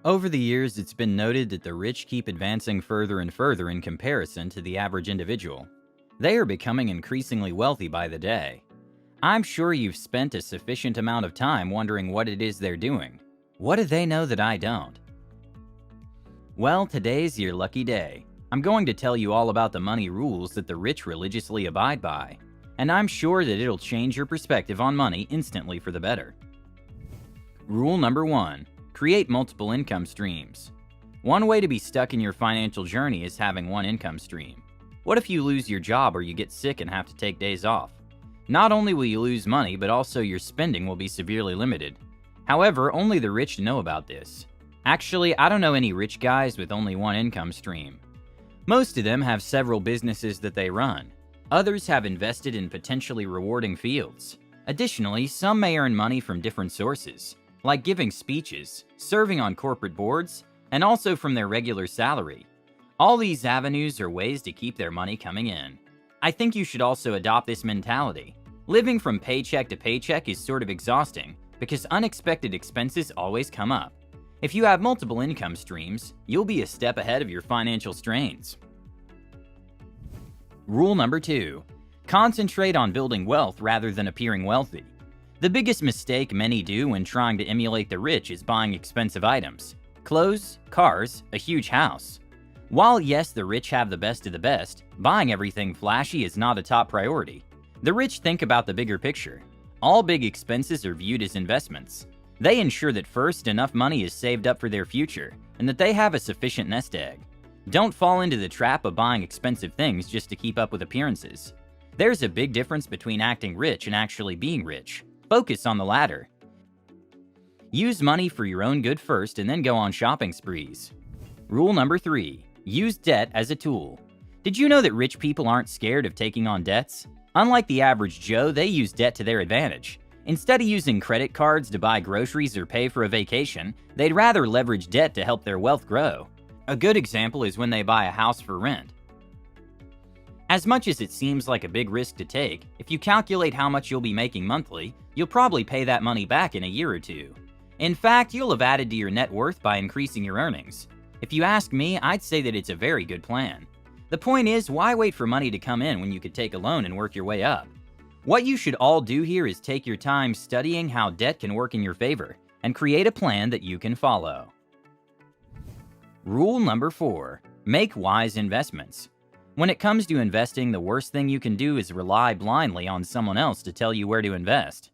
Over the years, it's been noted that the rich keep advancing further and further in comparison to the average individual. They are becoming increasingly wealthy by the day. I'm sure you've spent a sufficient amount of time wondering what it is they're doing. What do they know that I don't? Well, today's your lucky day. I'm going to tell you all about the money rules that the rich religiously abide by, and I'm sure that it'll change your perspective on money instantly for the better. Rule number 1. Create multiple income streams. One way to be stuck in your financial journey is having one income stream. What if you lose your job or you get sick and have to take days off? Not only will you lose money, but also your spending will be severely limited. However, only the rich know about this. Actually, I don't know any rich guys with only one income stream. Most of them have several businesses that they run. Others have invested in potentially rewarding fields. Additionally, some may earn money from different sources, like giving speeches, serving on corporate boards, and also from their regular salary. All these avenues are ways to keep their money coming in. I think you should also adopt this mentality. Living from paycheck to paycheck is sort of exhausting because unexpected expenses always come up. If you have multiple income streams, you'll be a step ahead of your financial strains. Rule number 2. Concentrate on building wealth rather than appearing wealthy. The biggest mistake many do when trying to emulate the rich is buying expensive items. Clothes, cars, a huge house. While yes, the rich have the best of the best, buying everything flashy is not a top priority. The rich think about the bigger picture. All big expenses are viewed as investments. They ensure that first, enough money is saved up for their future, and that they have a sufficient nest egg. Don't fall into the trap of buying expensive things just to keep up with appearances. There's a big difference between acting rich and actually being rich. Focus on the latter. Use money for your own good first and then go on shopping sprees. Rule number 3. Use debt as a tool. Did you know that rich people aren't scared of taking on debts? Unlike the average Joe, they use debt to their advantage. Instead of using credit cards to buy groceries or pay for a vacation, they'd rather leverage debt to help their wealth grow. A good example is when they buy a house for rent. As much as it seems like a big risk to take, if you calculate how much you'll be making monthly, you'll probably pay that money back in a year or two. In fact, you'll have added to your net worth by increasing your earnings. If you ask me, I'd say that it's a very good plan. The point is, why wait for money to come in when you could take a loan and work your way up? What you should all do here is take your time studying how debt can work in your favor and create a plan that you can follow. Rule number 4. Make wise investments. When it comes to investing, the worst thing you can do is rely blindly on someone else to tell you where to invest.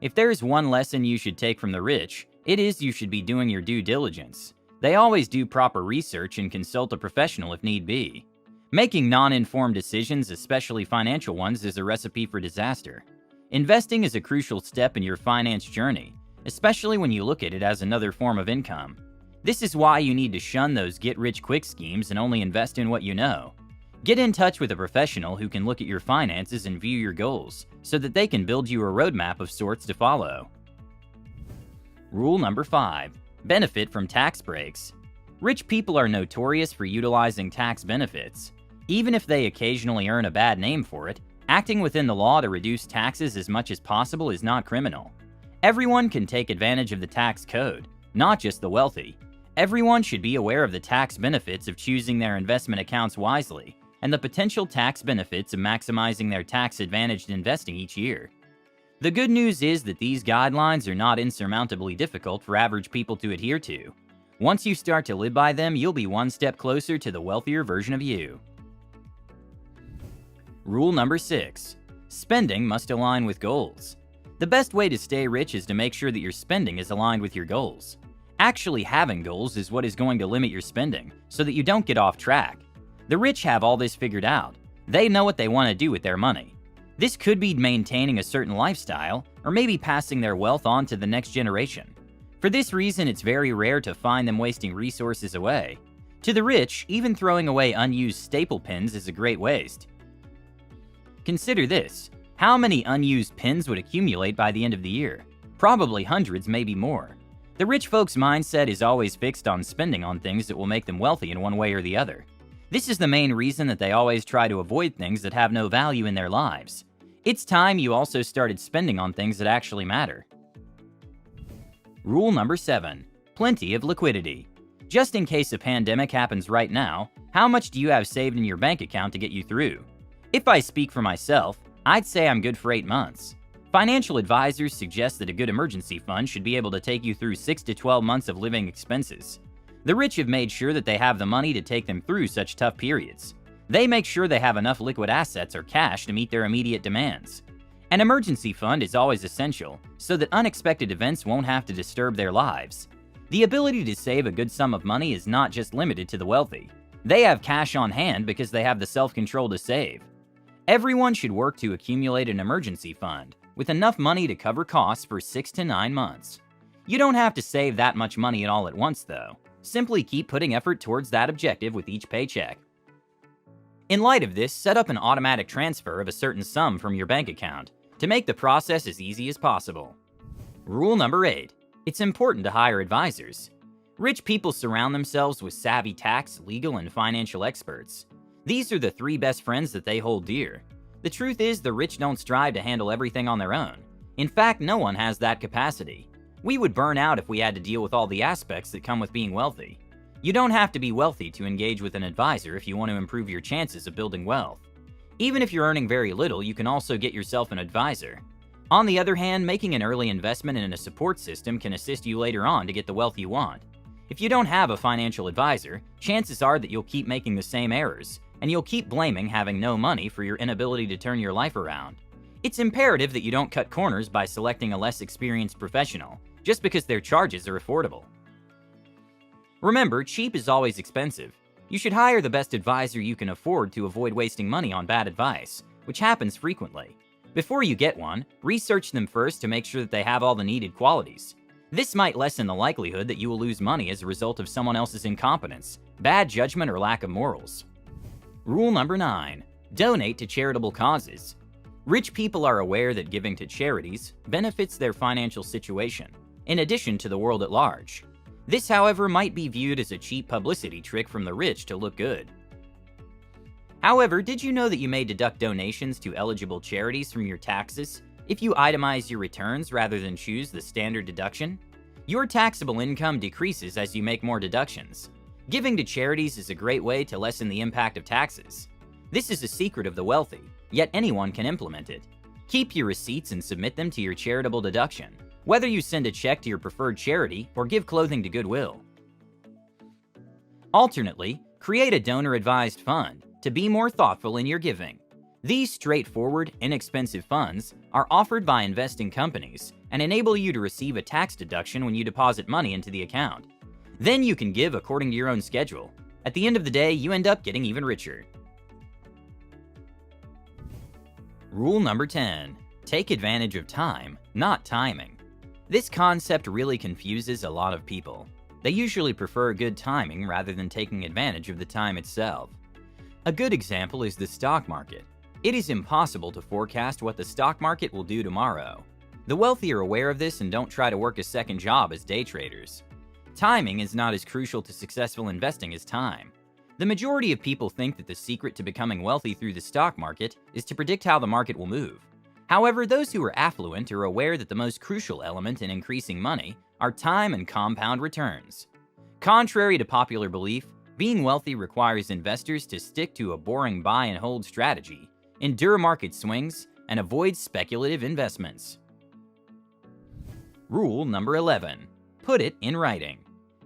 If there's one lesson you should take from the rich, it is you should be doing your due diligence. They always do proper research and consult a professional if need be. Making non-informed decisions, especially financial ones, is a recipe for disaster. Investing is a crucial step in your finance journey, especially when you look at it as another form of income. This is why you need to shun those get-rich-quick schemes and only invest in what you know. Get in touch with a professional who can look at your finances and view your goals, so that they can build you a roadmap of sorts to follow. Rule number 5. Benefit from tax breaks. Rich people are notorious for utilizing tax benefits. Even if they occasionally earn a bad name for it, acting within the law to reduce taxes as much as possible is not criminal. Everyone can take advantage of the tax code, not just the wealthy. Everyone should be aware of the tax benefits of choosing their investment accounts wisely, and the potential tax benefits of maximizing their tax-advantaged investing each year. The good news is that these guidelines are not insurmountably difficult for average people to adhere to. Once you start to live by them, you'll be one step closer to the wealthier version of you. Rule number 6. Spending must align with goals. The best way to stay rich is to make sure that your spending is aligned with your goals. Actually having goals is what is going to limit your spending, so that you don't get off track. The rich have all this figured out. They know what they want to do with their money. This could be maintaining a certain lifestyle, or maybe passing their wealth on to the next generation. For this reason, it's very rare to find them wasting resources away. To the rich, even throwing away unused staple pins is a great waste. Consider this. How many unused pins would accumulate by the end of the year? Probably hundreds, maybe more. The rich folks' mindset is always fixed on spending on things that will make them wealthy in one way or the other. This is the main reason that they always try to avoid things that have no value in their lives. It's time you also started spending on things that actually matter. Rule number 7. Plenty of liquidity. Just in case a pandemic happens right now, how much do you have saved in your bank account to get you through? If I speak for myself, I'd say I'm good for 8 months. Financial advisors suggest that a good emergency fund should be able to take you through 6 to 12 months of living expenses. The rich have made sure that they have the money to take them through such tough periods. They make sure they have enough liquid assets or cash to meet their immediate demands. An emergency fund is always essential so that unexpected events won't have to disturb their lives. The ability to save a good sum of money is not just limited to the wealthy. They have cash on hand because they have the self-control to save. Everyone should work to accumulate an emergency fund with enough money to cover costs for 6 to 9 months. You don't have to save that much money all at once, though. Simply keep putting effort towards that objective with each paycheck. In light of this, set up an automatic transfer of a certain sum from your bank account to make the process as easy as possible. Rule number 8. It's important to hire advisors. Rich people surround themselves with savvy tax, legal, and financial experts. These are the 3 best friends that they hold dear. The truth is, the rich don't strive to handle everything on their own. In fact, no one has that capacity. We would burn out if we had to deal with all the aspects that come with being wealthy. You don't have to be wealthy to engage with an advisor if you want to improve your chances of building wealth. Even if you're earning very little, you can also get yourself an advisor. On the other hand, making an early investment in a support system can assist you later on to get the wealth you want. If you don't have a financial advisor, chances are that you'll keep making the same errors, and you'll keep blaming having no money for your inability to turn your life around. It's imperative that you don't cut corners by selecting a less experienced professional, just because their charges are affordable. Remember, cheap is always expensive. You should hire the best advisor you can afford to avoid wasting money on bad advice, which happens frequently. Before you get one, research them first to make sure that they have all the needed qualities. This might lessen the likelihood that you will lose money as a result of someone else's incompetence, bad judgment, or lack of morals. Rule number 9. Donate to charitable causes. Rich people are aware that giving to charities benefits their financial situation, in addition to the world at large. This, however, might be viewed as a cheap publicity trick from the rich to look good. However, did you know that you may deduct donations to eligible charities from your taxes if you itemize your returns rather than choose the standard deduction? Your taxable income decreases as you make more deductions. Giving to charities is a great way to lessen the impact of taxes. This is a secret of the wealthy, yet anyone can implement it. Keep your receipts and submit them to your charitable deduction, whether you send a check to your preferred charity or give clothing to Goodwill. Alternately, create a donor-advised fund to be more thoughtful in your giving. These straightforward, inexpensive funds are offered by investing companies and enable you to receive a tax deduction when you deposit money into the account. Then you can give according to your own schedule. At the end of the day, you end up getting even richer. Rule number 10. Take advantage of time, not timing. This concept really confuses a lot of people. They usually prefer good timing rather than taking advantage of the time itself. A good example is the stock market. It is impossible to forecast what the stock market will do tomorrow. The wealthy are aware of this and don't try to work a second job as day traders. Timing is not as crucial to successful investing as time. The majority of people think that the secret to becoming wealthy through the stock market is to predict how the market will move. However, those who are affluent are aware that the most crucial element in increasing money are time and compound returns. Contrary to popular belief, being wealthy requires investors to stick to a boring buy and hold strategy, endure market swings, and avoid speculative investments. Rule number 11. Put it in writing.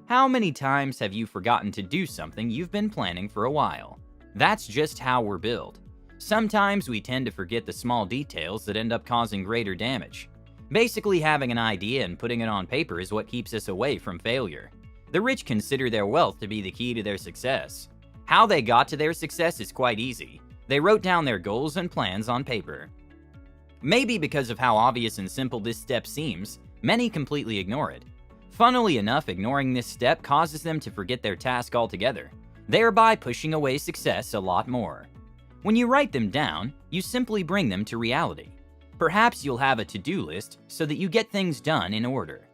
How many times have you forgotten to do something you've been planning for a while? That's just how we're built. Sometimes we tend to forget the small details that end up causing greater damage. Basically, having an idea and putting it on paper is what keeps us away from failure. The rich consider their wealth to be the key to their success. How they got to their success is quite easy. They wrote down their goals and plans on paper. Maybe because of how obvious and simple this step seems, many completely ignore it. Funnily enough, ignoring this step causes them to forget their task altogether, thereby pushing away success a lot more. When you write them down, you simply bring them to reality. Perhaps you'll have a to-do list so that you get things done in order.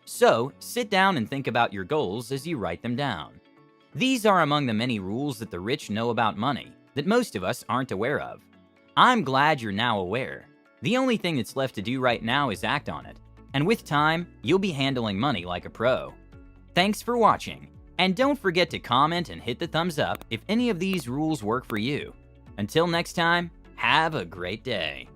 So, sit down and think about your goals as you write them down. These are among the many rules that the rich know about money that most of us aren't aware of. I'm glad you're now aware. The only thing that's left to do right now is act on it. And with time, you'll be handling money like a pro. Thanks for watching. And don't forget to comment and hit the thumbs up if any of these rules work for you. Until next time, have a great day.